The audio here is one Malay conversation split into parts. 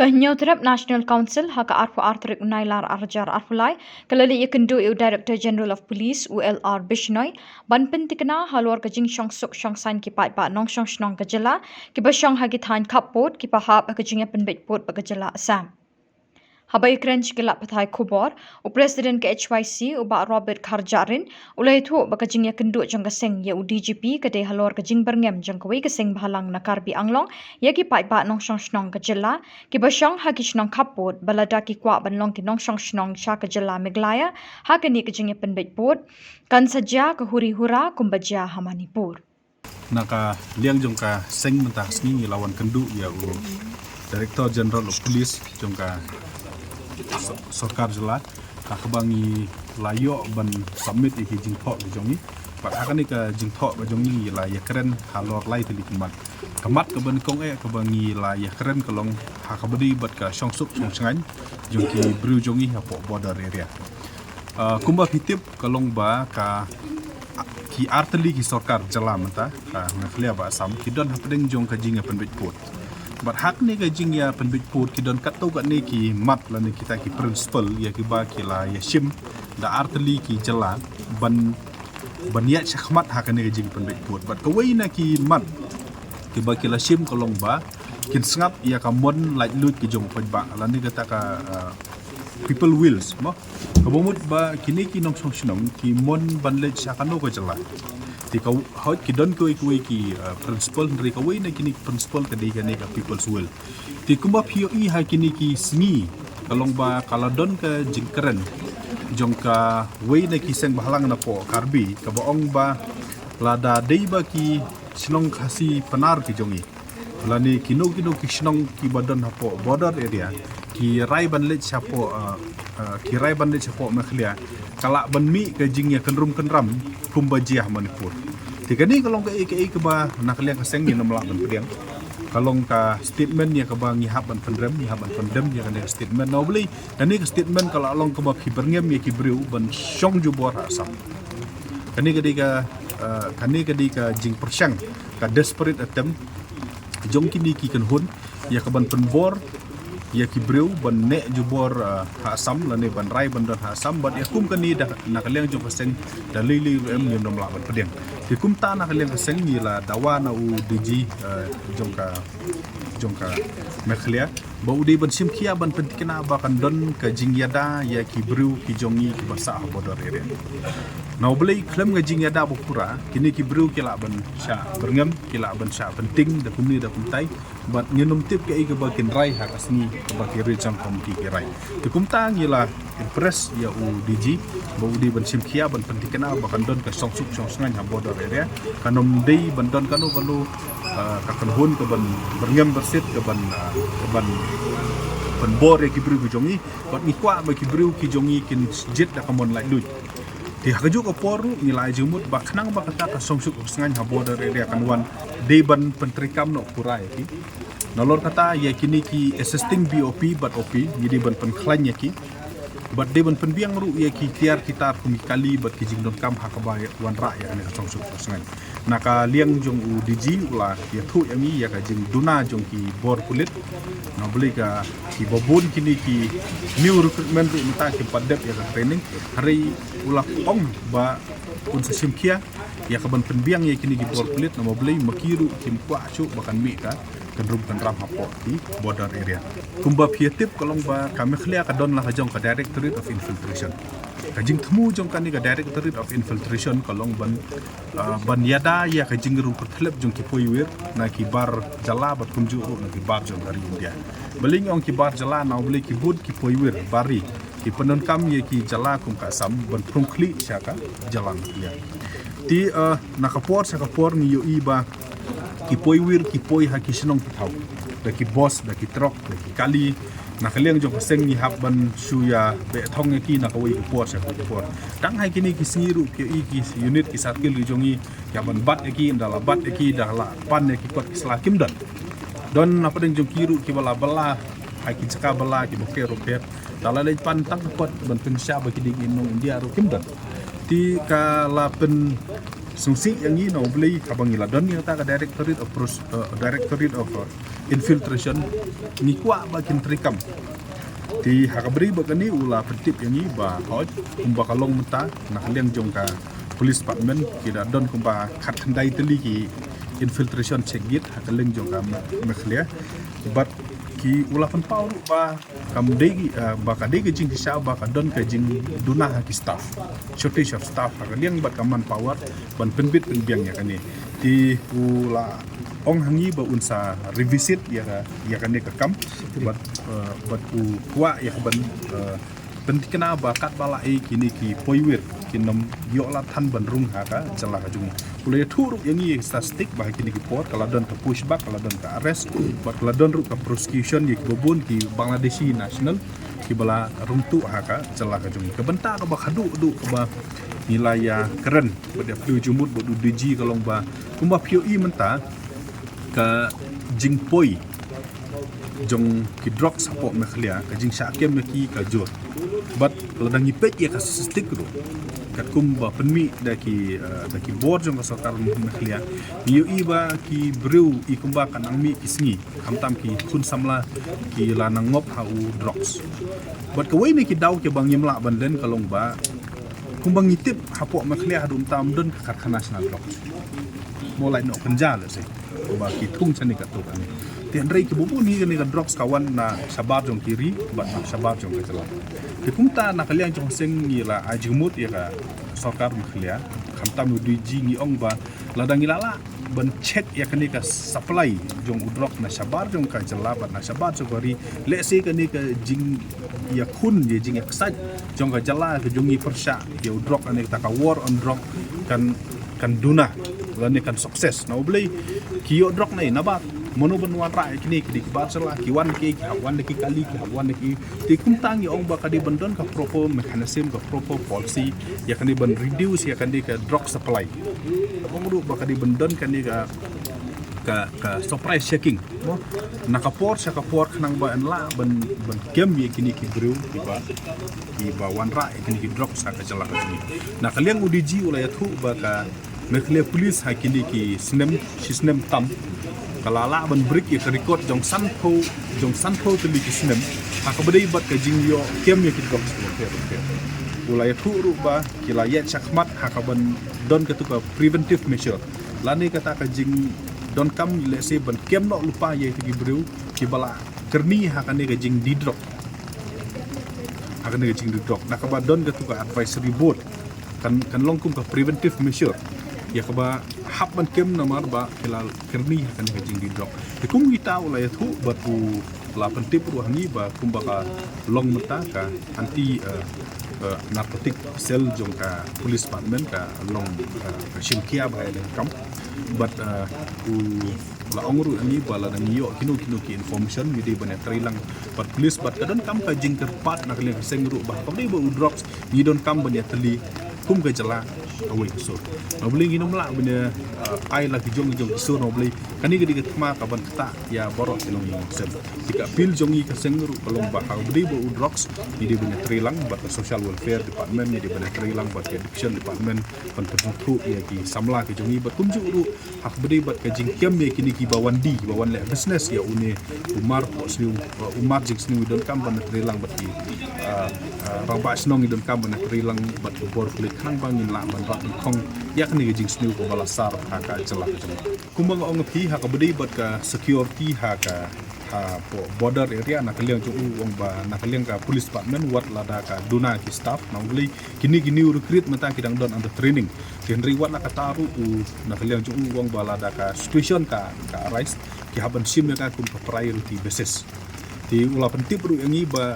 Kenyau terap National Council haka arfu artrik unailar arjar arfulai kelali ikendu iu Director General of Police ULR Bishnoi ban pentikna halor kajing syong suk syong san kipat ba nong syong shnong kajela kiba syong hagi than kapot kipa hap kajingya penbet pot kajela asam. Habai krench gelap pathai kubor, u Presiden ke HYC uba Robert Kharjarin, ulai thu bakajingya kendu jang kaseng ya u DGP kade halor kajing berngem jang kawai kaseng bahalang nakar bi anglong, ya ki pai ba nong syong shnong kajela, ki basyong hagi shnong kapot, balada ki kwa banlong ki nong syong shnong sya kajela meglaya, hakani kajingya penbet pot, kan saja ke huri-hura kumbaja hamanipur. Naka liang jongka seng mentah sengi lawan kendu ya u Director General of Police jongka Sarkar jela kabangi layo ban submit iki jingthok jongi pat hakani ka jingthok jongi la ya keren halor lai tili kemat ke ban kong kabangi la ya keren kolong hakabadi bat ka syongsuk syongsngan jongki bru jongi hapo border area kumba pitip kolong ba ka ki arteli ki sarkar jela menta ka ngkhlia ba sam kidon hapdeng jong ka jinga penbet pot but hak ni gajing ya penbit pot ki don katau kat ni ki mat la ni kita ki principal ya ki ba ki la ya shim da artli ki jela ban ya chakhmat hak ni gajing penbit pot but kawai na ki mat ki ba ki la shim kolong ba kin sngap ya ka mon like lut ki jong poj ba la ni kata ka people wills mo kabomut ba kini ki nong song shnong ki mon ban le chakano ko jela tika hot ki don ko ki principal dari kawai na kini principal kadai ka people's will ti kumba POE ha kini ki sngi kalong ba kaladon ka jingkeren jongka wei na ki seng bahalang na po karbi ka baong ba lada dei ba ki snong khasi panar ki jongi lani kino ki snong ki badon ha po border area ki rai ban le chapo ki rai ban le chapo makhlia kala ban mi ka jing ya kenram kumbajiah Manipur tiga ni kalong ke ba nakliang kaseng ni namla ban pediang kalong ka statement ya ka ba ngihap ban pendrem ya kan statement no beli dan ni statement kalau along ka ba khiberngem ya ki breu ban syong jubor asam kani kadi ka jing persyang ka desperate attempt jong kini ki kan hun ya ka ban penbor ya ki breu ban ne jubor asam la ne ban rai ban don asam ban ya kum kani da nakaliang jong kaseng da lili em ni namla ban pediang ki kum ta nakaliang kaseng ni la dawana u DG jongka mekhlia ba udi ban simkia ban pentikna ba kan don ka jingyada ya ki breu ki jongi ki basa border area now belai klem ga jingyada bukura kini ki breu ki la ban sha berngam ki la ban sha penting da kumni da kumtai bat nginum tip ke ga bakin rai ha kasni ba ki region committee ki rai ki kumta ngila impress ya u DG ba udi ban simkia ban pentikna ba kan don ka songsuk songsngan ha border area kanom dei ban don kanu ka kanhun ka ban berngam bersit ka ban bor ki breu ki jongi bat ni kwa ba ki breu ki jongi kin jet da kamon lai lut ti haju ka poru nilai jumut ba khnang ba kata ka songsuk sngan ha border area kanwan de ban pentrikam no purai ki nolor kata ya kini ki assisting BOP but OP ngidi ban penklan ya ki but de ban penbiang ru ya ki tiar kita kumikali bat ki jingdon kam ha ka ba wan ra ya ne ka songsuk sngan naka liang jong u DG ula ya thu yangi ya ka jing duna jong ki bor kulit na beli ka ki bobun kini ki new recruitment ru mata ki padep ya ka training hari ula pong ba un sa simkia ya ka ban penbiang ya kini ki bor kulit na beli makiru kim kwa chu bakan mi ka kendrum kendram hapo di border area kumba pietip kolong ba kami khlia ka don la ka jong ka Directorate of Infiltration kajing temu jong kan ni ka Directorate of Infiltration kolong ban yada ya kajing ru pertlep jong ki poiwir na ki bar jala bat kumju ru na ki bar jong dari India beling ong ki bar jala na beli ki bud ki poiwir bari ki penon kam ye ki jala kum ka sam ban prungkli syaka jalan ya ti na kapor sa kapor ni yo iba ki poiwir ki poi ha ki sinong ki thau da ki boss da ki trok da ki kali nakaliang jong kaseng ni hab ban suya be thong ki na kawai ki por sa ki por tang hai kini ki singiru ki unit ki satkil ki jongi ya ban bat ki ndala bat ki dala pan ki kot ki slakim don apa deng jong kiru ki bala hai ki caka bala ki boke roket dala le pan tang kot ban pensya ba ki ding inong India ru kimdan ti ka la pen sungsi yang ni no beli kabangila don yang ta ka Directorate of infiltration ni kuat bakin terikam ti hakabri bagani ula pentip yang ni ba hoj kumba kalong menta nak liang jong ka police department kida don kumba khat khandai teli ki infiltration checkgit hakaleng jong ka mekhlia but ki ula pan pau ba kam degi ba ka degi jing sa ba ka don ka jing duna ha ki staff shortage of staff hakaliang bat kaman power ban penbit penbiang ya kani ti ula ong hangi ba unsa revisit ya kan ka kam bat u kwa ya ban pentikna ba kat bala e kini ki poiwir kinom yo la than ban rung ha ka jala ka jung ulai thuruk yang ni statistik ba kini ki port kala don ka push back kala don ka arrest bat kala don ru ka prosecution ki bobon ki Bangladeshi national ki bala rungtu ha ka jala ka jung ka benta ka ba khadu du ba nilai ya keren pada flu jumut bodu DG kalong ba kumba POE menta ka jingpoi jong ki drug support mekhlia ka jing syakem ki ka jor but ladang ipet ya ka statistik ru kat kumba penmi daki board jong ka sarkar mekhlia yu iba ki brew I kumba kan angmi kisngi kamtam ki kun samla ki lanang ngop hau drugs but ka wei ni ki daw ke bang yemla banden kalong ba kumbang ngitip hapok mekhlia hadum tam don ka khat national drugs mulai no kenja le se ba ki thung chani ka to kan tian rei ki bubu ni ka drugs kawan na sabar jong kiri ba na sabar jong ka jala ki kumta na kalian jong seng ni la ajumut ya ka sarkar mekhlia khamtam DG ni ong ba ladang ilala ban check ya kani ka supply jong udrok na sabar jong ka jala ba na sabar jong bari le se kani ka jing ya kun je jing eksaj jong ka jala ka jongi persya ya udrok ane ta ka war on drug kan duna lani kan sukses na ublay kiyo drok na nabat mono banwan ra kini ki batsala ki wan ki wan ki kali ki wan ki ti kumtang ong ba kadi bandon ka proper mechanism ka proper policy ya kani ban reduce ya kani ka drug supply ong ru ba kadi bandon kani ka surprise checking nakapor sa kapor kanang ba anla ban game ya kini ki brew ki ba wan ra kini ki drug sa ka jala kini nakaliang udiji ulayat hu ba ka mekhlia police hakini ki sinem tam kalala ban break ya record jong sanpo teli ki sinem hakabadai bat ka jingyo kem ya ki drug ulaya thuru ba kilayat chakmat hakaban don ketuka preventive measure lani kata ka jing don kam lese ban kem no lupa ya ki brew ki bala kerni hakane ka jing di drug hakane ka jing di drug nakaba don ketuka advisory board kan longkum ka preventive measure ya kaba hap man kem namar ba kilal kerni kan hajing di drop kum kita ulai thu batu la pentip ruhangi ba kum ba long mata ka anti narcotic cell jong ka police department ka long shimkia ba den kam but la ongru ani bala nang yo kino ki information mi de bane trilang but police but kadon kam ka jing kerpat nak le sengru ba kabri ba drugs ni don kam bane teli kum ka jala away so nobli nginom la benda ai la ki jong so nobli kani gedi ke tma ka ban kata ya borok tilong yang sem tika pil jongi ka sengru kolong ba ha bri bo drugs di benda trilang ba social welfare department di benda trilang ba addiction department kon tertentu ya ki samla ki jongi ba kumju ru hak bri ba ka jing kem ya kini ki bawan le business ya une umar jing sni don kam ban trilang ba ki ramba snong don kam ban trilang ba bor klik khang bangin la ban kong yak ni jing sniu ko balasar haka jala kumang ong pi haka bedi bat ka security haka border area na kaliang ju ong ba na kaliang ka police department wat lada ka duna ki staff na uli kini recruit mata kidang don under training henry wat na kataru na kaliang ju ong ba lada ka situation ka arise ki haban sim ka kum priority basis di ula pentip ru yangi ba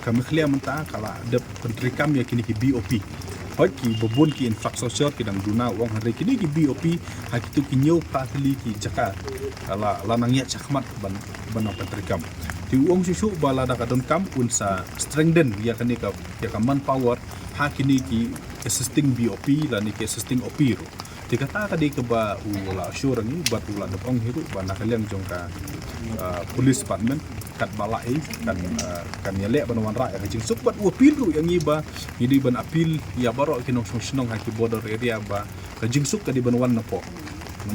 kami khlia menta kala de pentrikam ya kini ki BOP ki bobon ki infrastruktur ki dang duna wong hari kini ki BOP hakitu ki nyau patli ki jaka ala lanang ya chakmat ban pentrikam ti wong susu bala da kadon kam unsa strengthen ya kani ka manpower hakini ki assisting BOP la ni ki assisting OP ro ti kata ka di ke ba ula sure ni bat ula dong hiru ba na kalian jong ka police department kat balai kan yale banwan ra ya jing subat apil ru yang iba idi ban apil ya baro kinong sunong haki border area ba ka jing suk ka di banwan na po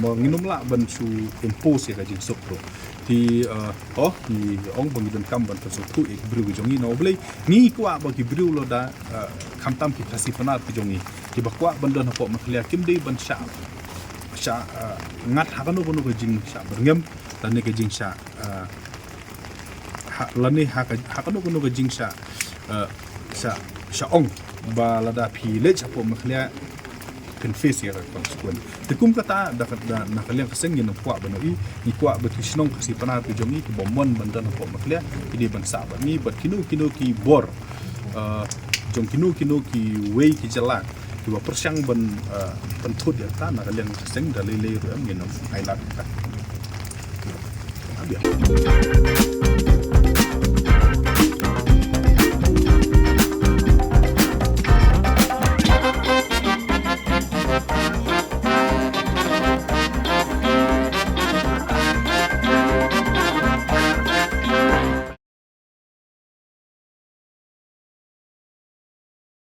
mo nginum la ban su impose ya ka jing suk ru thì thì ông bằng dân cam bằng số thu ek bru jongi no blei ni kwa bagi bru lo da khamtam ki khasi panat ki jongi ki bakwa bandon hapo makhlia kim dei ban sha ngat hakano bono ke jing sha berngem dan ne ke jing sha lani hakano bono ke jing sha ong ba lada phi le chapo makhlia confess ya konsekuen tekum kata dapat na kalian keseng ni kwa bano ni kwa betu sinong kasi panar tu jongi ki bomon bandan ko maklia ki ban sabat ni bat kinu ki bor jong kinu ki wei ki jalan ki ba persyang ban pentud ya ta na kalian keseng dalile ru am ni no ai lat ka